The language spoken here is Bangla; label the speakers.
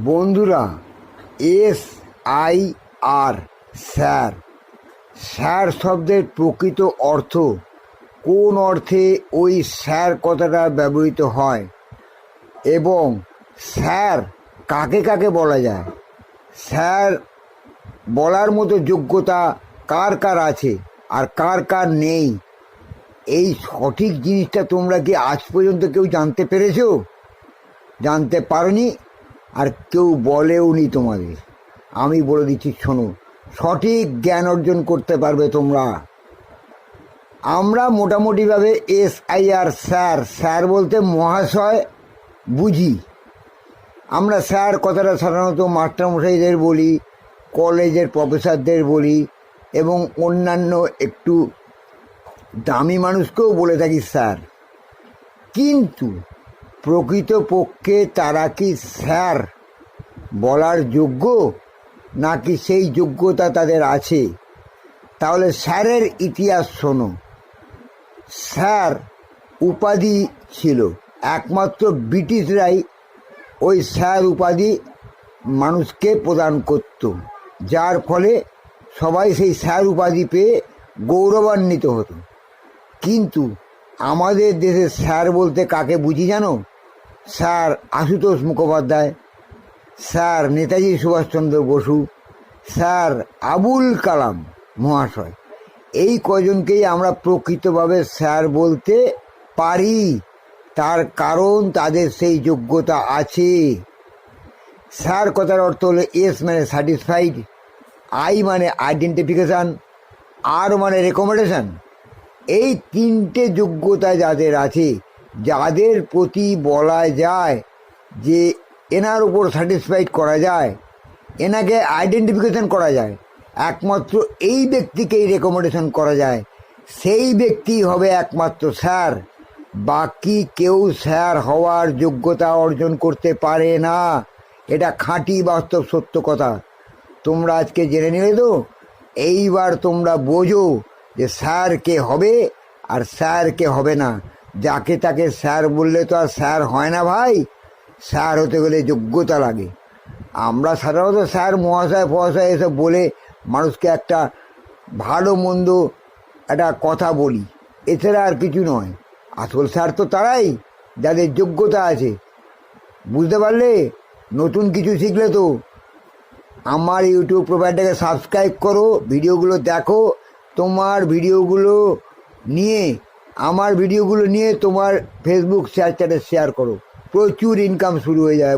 Speaker 1: বন্ধুরা, SIR স্যার স্যার শব্দের প্রকৃত অর্থ, কোন অর্থে ওই স্যার কথাটা ব্যবহৃত হয় এবং স্যার কাকে কাকে বলা যায়, স্যার বলার মতো যোগ্যতা কার কার আছে আর কার কার নেই, এই সঠিক জিনিসটা তোমরা কি আজ পর্যন্ত কেউ জানতে পেরেছো? জানতে পারোনি আর কেউ বলেও নি তোমাদের। আমি বলে দিচ্ছি, শোনো, সঠিক জ্ঞান অর্জন করতে পারবে তোমরা। আমরা মোটামুটিভাবে SIR স্যার স্যার বলতে মহাশয় বুঝি। আমরা স্যার কথাটা সাধারণত মাস্টারমশাইদের বলি, কলেজের প্রফেসরদের বলি এবং অন্যান্য একটু দামি মানুষকেও বলে থাকি স্যার। কিন্তু প্রকৃতপক্ষে তারা কি স্যার বলার যোগ্য, নাকি সেই যোগ্যতা তাদের আছে? তাহলে স্যারের ইতিহাস শোনো। স্যার উপাধি ছিল, একমাত্র ব্রিটিশরাই ওই স্যার উপাধি মানুষকে প্রদান করত, যার ফলে সবাই সেই স্যার উপাধি পেয়ে গৌরবান্বিত হতো। কিন্তু আমাদের দেশে স্যার বলতে কাকে বুঝি জানো? Sir Ashutosh Mukhopadhyay, sir Netaji Subhaschandra Bose, sir Abul Kalam মহাশয়, এই কজনকেই আমরা প্রকৃতভাবে স্যার বলতে পারি। তার কারণ তাদের সেই যোগ্যতা আছে। স্যার কথার অর্থ হলো এস মানে স্যাটিসফাইড, আই মানে আইডেন্টিফিকেশান, আর মানে রেকমেন্ডেশন। এই তিনটে যোগ্যতা যাদের আছে, যাদের প্রতি বলা যায় যে এনার উপর স্যাটিসফাইড করা যায়, এনাকে আইডেন্টিফিকেশন করা যায়, একমাত্র এই ব্যক্তিকেই রেকমেন্ডেশন করা যায়, সেই ব্যক্তি হবে একমাত্র স্যার। বাকি কেউ স্যার হওয়ার যোগ্যতা অর্জন করতে পারে না। এটা খাঁটি বাস্তব সত্য কথা। তোমরা আজকে জেনে নিলে তো, এইবার তোমরা বোঝো যে স্যার কে হবে আর স্যার কে হবে না। যাকে তাকে স্যার বললে তো আর স্যার হয় না ভাই। স্যার হতে গেলে যোগ্যতা লাগে। আমরা সাধারণত স্যার মহাশয় ফহাশয় এসব বলে মানুষকে একটা ভালো মন্দ একটা কথা বলি, এছাড়া আর কিছু নয়। আসল স্যার তো তারাই যাদের যোগ্যতা আছে। বুঝতে পারলে? নতুন কিছু শিখলে তো আমার ইউটিউব প্রোফাইলটাকে সাবস্ক্রাইব করো, ভিডিওগুলো দেখো, তোমার ভিডিওগুলো নিয়ে আমার ভিডিওগুলো নিয়ে তোমার ফেসবুক শেয়ার চ্যাটে শেয়ার করো, প্রচুর ইনকাম শুরু হয়ে যায়।